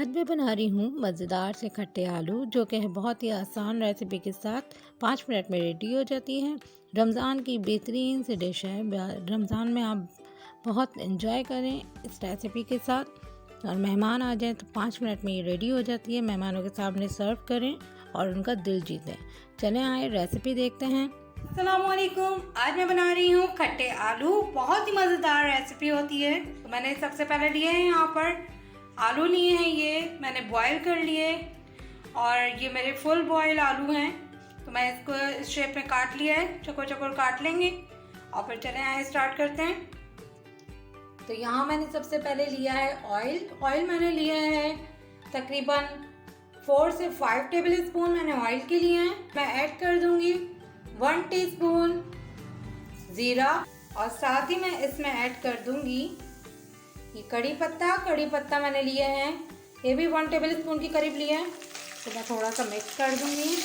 आज मैं बना रही हूँ मज़ेदार से खट्टे आलू, जो कि है बहुत ही आसान रेसिपी के साथ 5 मिनट में रेडी हो जाती है। रमज़ान की बेहतरीन सी डिश है। रमज़ान में आप बहुत एंजॉय करें इस रेसिपी के साथ, और मेहमान आ जाएं तो 5 मिनट में ये रेडी हो जाती है। मेहमानों के सामने सर्व करें और उनका दिल जीतें। चलें आए रेसिपी देखते हैं। अस्सलामुअलैकुम। आज मैं बना रही हूँ खट्टे आलू। बहुत ही मज़ेदार रेसिपी होती है। तो मैंने सबसे पहले लिए हैं यहाँ पर आलू लिए हैं, ये मैंने बॉईल कर लिए, और ये मेरे फुल बॉयल आलू हैं। तो मैं इसको इस शेप में काट लिया है, चौकोर चौकोर काट लेंगे और फिर चले आए स्टार्ट करते हैं। तो यहाँ मैंने सबसे पहले लिया है ऑयल मैंने लिया है तकरीबन 4 से 5 टेबल स्पून मैंने ऑयल के लिए हैं। मैं ऐड कर दूंगी 1 टीस्पून ज़ीरा, और साथ ही मैं इसमें ऐड कर दूंगी ये कड़ी पत्ता मैंने लिए हैं, ये भी 1 टेबल स्पून के करीब लिया है। तो मैं थोड़ा सा मिक्स कर दूंगी।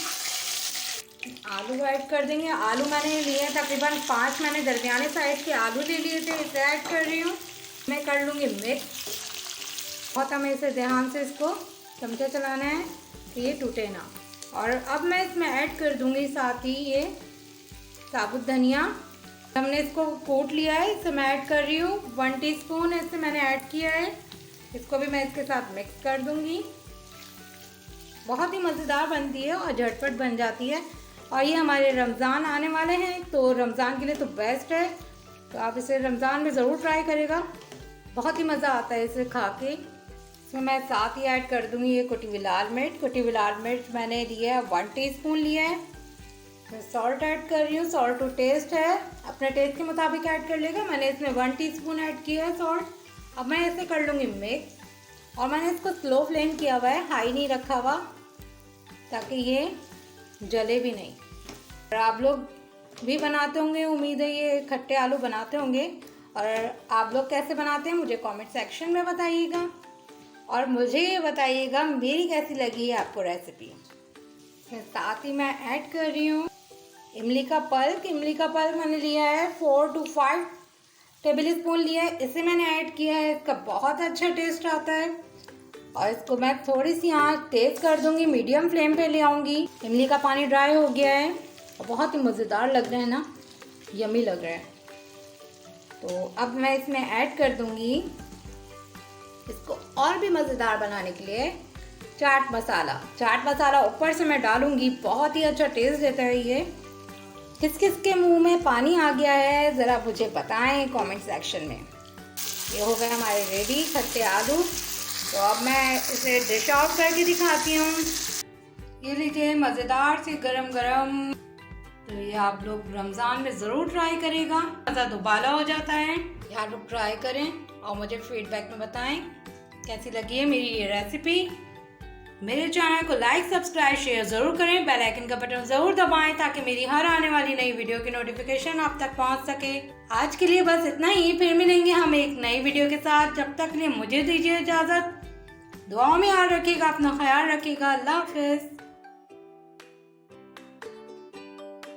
आलू ऐड कर देंगे। आलू मैंने लिए हैं तकरीबन 5, मैंने दरमियाने साइज के आलू ले लिए थे, इसे ऐड कर रही हूँ। मैं कर लूँगी मिक्स। बहुत हमें इसे ध्यान से इसको चमचा चलाना है कि ये टूटे ना। और अब मैं इसमें ऐड कर दूँगी साथ ही ये साबुत धनिया, हमने इसको कूट लिया है, इसे मैं ऐड कर रही हूँ 1 टीस्पून इससे मैंने ऐड किया है। इसको भी मैं इसके साथ मिक्स कर दूँगी। बहुत ही मज़ेदार बनती है और झटपट बन जाती है। और ये हमारे रमज़ान आने वाले हैं, तो रमज़ान के लिए तो बेस्ट है। तो आप इसे रमज़ान में ज़रूर ट्राई करेगा, बहुत ही मज़ा आता है इसे खा के। इसमें मैं साथ ही ऐड कर दूँगी ये कुटी हुई लाल मिर्च मैंने लिया है 1 टीस्पून लिया है। मैं सॉल्ट ऐड कर रही हूँ, सॉल्ट टू टेस्ट है, अपने टेस्ट के मुताबिक ऐड कर लेगा। मैंने इसमें 1 टीस्पून ऐड किया है सॉल्ट। अब मैं इसे कर लूँगी मिक्स, और मैंने इसको स्लो फ्लेम किया हुआ है, हाई नहीं रखा हुआ, ताकि ये जले भी नहीं। और आप लोग भी बनाते होंगे, उम्मीद है ये खट्टे आलू बनाते होंगे। और आप लोग कैसे बनाते हैं मुझे कमेंट सेक्शन में बताइएगा, और मुझे ये बताइएगा मेरी कैसी लगी है आपको रेसिपी। साथ ही मैं ऐड कर रही हूँ इमली का पल्प मैंने लिया है 4 to 5 टेबल स्पून लिया है, इसे मैंने ऐड किया है। इसका बहुत अच्छा टेस्ट आता है। और इसको मैं थोड़ी सी आँच तेज़ कर दूंगी, मीडियम फ्लेम पे ले आऊँगी। इमली का पानी ड्राई हो गया है और बहुत ही मज़ेदार लग रहा है ना, यमी लग रहा है। तो अब मैं इसमें ऐड कर दूंगी, इसको और भी मज़ेदार बनाने के लिए, चाट मसाला ऊपर से मैं डालूंगी। बहुत ही अच्छा टेस्ट देता है ये। किस किस के मुंह में पानी आ गया है ज़रा मुझे बताएं कमेंट सेक्शन में। ये हो गए हमारे रेडी खट्टे आलू। तो अब मैं इसे डिश आउट करके दिखाती हूँ। ये लीजिए मज़ेदार से गरम गरम। तो ये आप लोग रमज़ान में ज़रूर ट्राई करेगा, मज़ा दोबारा हो जाता है। ये आप लोग ट्राई करें और मुझे फीडबैक में बताएं कैसी लगी है मेरी ये रेसिपी। मेरे चैनल को लाइक सब्सक्राइब शेयर ज़रूर करें, बेल आइकन का बटन ज़रूर दबाएं ताकि मेरी हर आने वाली नई वीडियो की नोटिफिकेशन आप तक पहुंच सके। आज के लिए बस इतना ही, फिर मिलेंगे हम एक नई वीडियो के साथ। जब तक के लिए मुझे दीजिए इजाज़त। दुआओं में याद रखिएगा, अपना ख्याल रखिएगा। अल्लाह हाफ़िज़।